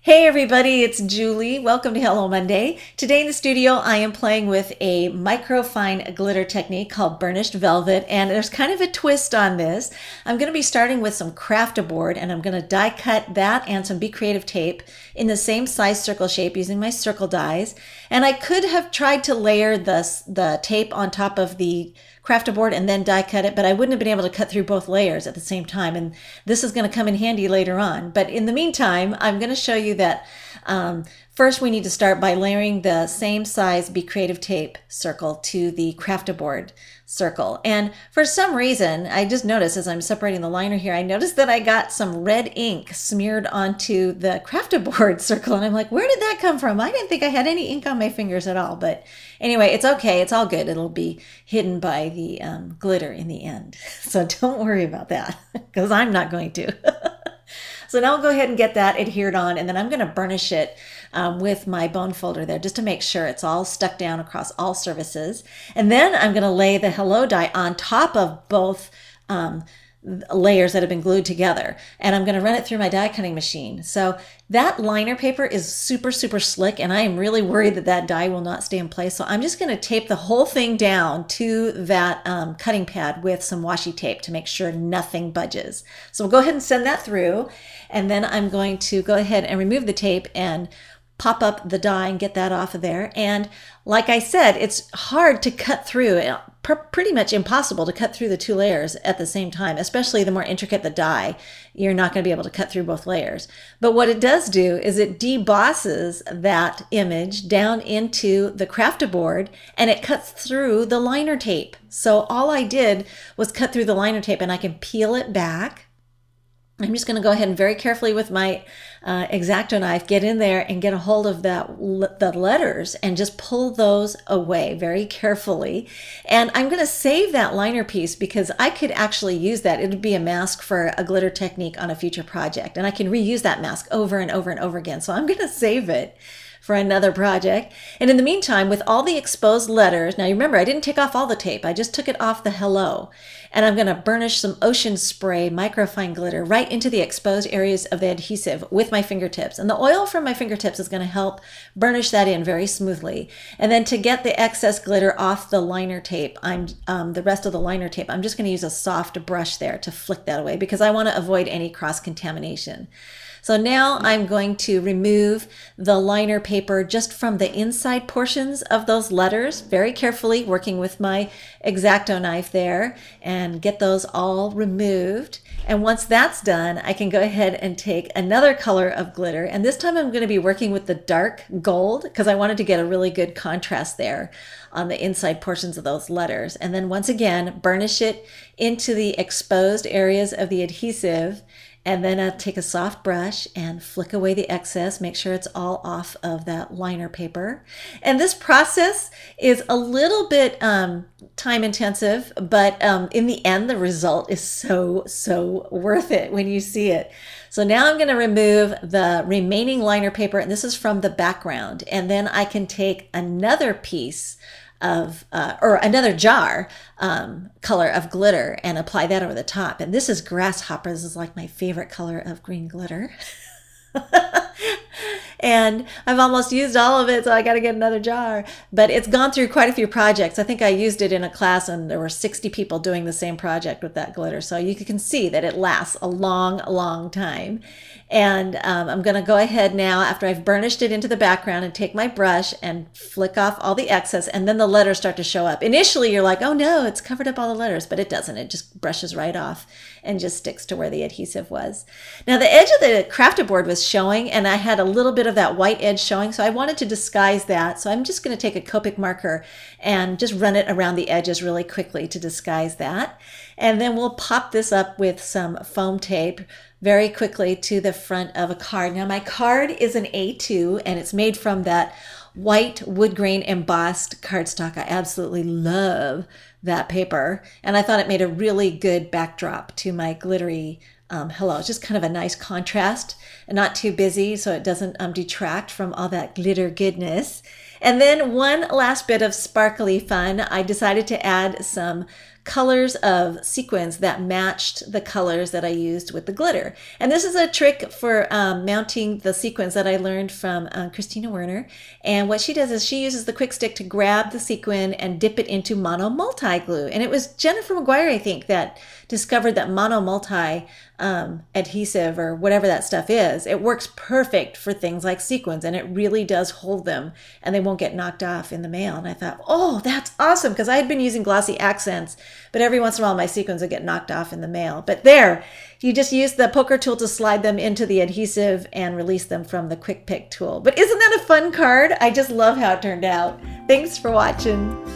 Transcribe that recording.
Hey everybody, it's Julie. Welcome to Hello Monday. Today in the studio I am playing with a microfine glitter technique called burnished velvet, and there's kind of a twist on this. I'm going to be starting with some Craft-A-Board, and I'm going to die cut that and some Be Creative tape in the same size circle shape using my circle dies. And I could have tried to layer the tape on top of the Craft-A-Board and then die cut it, but I wouldn't have been able to cut through both layers at the same time, and this is going to come in handy later on. But in the meantime, I'm going to show you that first we need to start by layering the same size Be Creative tape circle to the Craft-A-Board circle. And for some reason, I just noticed as I'm separating the liner here, I noticed that I got some red ink smeared onto the Craft-A-Board circle, and I'm like, where did that come from? I didn't think I had any ink on my fingers at all, but anyway, it's okay. It's all good. It'll be hidden by the glitter in the end. So don't worry about that, because I'm not going to. So now I'll go ahead and get that adhered on, and then I'm going to burnish it with my bone folder there just to make sure it's all stuck down across all surfaces. And then I'm going to lay the Hello die on top of both layers that have been glued together, and I'm going to run it through my die cutting machine. So that liner paper is super slick, and I am really worried that that die will not stay in place. So I'm just going to tape the whole thing down to that cutting pad with some washi tape to make sure nothing budges. So we'll go ahead and send that through, and then I'm going to go ahead and remove the tape and pop up the die and get that off of there. And like I said, it's hard to cut through, pretty much impossible to cut through the two layers at the same time, especially the more intricate the die, you're not going to be able to cut through both layers. But what it does do is it debosses that image down into the Craft-A-Board, and it cuts through the liner tape. So all I did was cut through the liner tape, and I can peel it back. I'm just going to go ahead and very carefully with my X-Acto knife get in there and get a hold of the letters and just pull those away very carefully. And I'm going to save that liner piece because I could actually use that. It would be a mask for a glitter technique on a future project, and I can reuse that mask over and over and over again. So I'm going to save it for another project. And in the meantime, with all the exposed letters, now you remember I didn't take off all the tape, I just took it off the Hello, and I'm going to burnish some Ocean Spray microfine glitter right into the exposed areas of the adhesive with my fingertips. And the oil from my fingertips is going to help burnish that in very smoothly. And then to get the excess glitter off the liner tape, the rest of the liner tape, I'm just going to use a soft brush there to flick that away because I want to avoid any cross-contamination. So now I'm going to remove the liner paper just from the inside portions of those letters, very carefully working with my X-Acto knife there, and get those all removed. And once that's done, I can go ahead and take another color of glitter, and this time I'm going to be working with the dark gold because I wanted to get a really good contrast there on the inside portions of those letters. And then once again, burnish it into the exposed areas of the adhesive. And then I'll take a soft brush and flick away the excess, make sure it's all off of that liner paper. And this process is a little bit time intensive, but in the end, the result is so worth it when you see it. So now I'm going to remove the remaining liner paper, and this is from the background. And then I can take another piece of or another jar color of glitter and apply that over the top. And this is Grasshopper. This is like my favorite color of green glitter. And I've almost used all of it, so I got to get another jar. But it's gone through quite a few projects. I think I used it in a class and there were 60 people doing the same project with that glitter. So you can see that it lasts a long time. And I'm going to go ahead now, after I've burnished it into the background, and take my brush and flick off all the excess, and then the letters start to show up. Initially, you're like, oh no, it's covered up all the letters, but it doesn't. It just brushes right off and just sticks to where the adhesive was. Now, the edge of the Craft-A-Board was showing, and I had a little bit of that white edge showing, so I wanted to disguise that. So I'm just going to take a Copic marker and just run it around the edges really quickly to disguise that. And then we'll pop this up with some foam tape very quickly to the front of a card. Now my card is an A2, and it's made from that white wood grain embossed cardstock. I absolutely love that paper, and I thought it made a really good backdrop to my glittery Hello. It's just kind of a nice contrast and not too busy, so it doesn't detract from all that glitter goodness. And then one last bit of sparkly fun, I decided to add some colors of sequins that matched the colors that I used with the glitter. And this is a trick for mounting the sequins that I learned from Christina Werner. And what she does is she uses the quick stick to grab the sequin and dip it into mono multi glue. And it was Jennifer McGuire, I think, that discovered that mono multi adhesive, or whatever that stuff is. It works perfect for things like sequins, and it really does hold them and they won't get knocked off in the mail. And I thought, oh, that's awesome, because I had been using glossy accents, but every once in a while my sequins would get knocked off in the mail. But there, you just use the poker tool to slide them into the adhesive and release them from the quick pick tool. But isn't that a fun card? I just love how it turned out. Thanks for watching.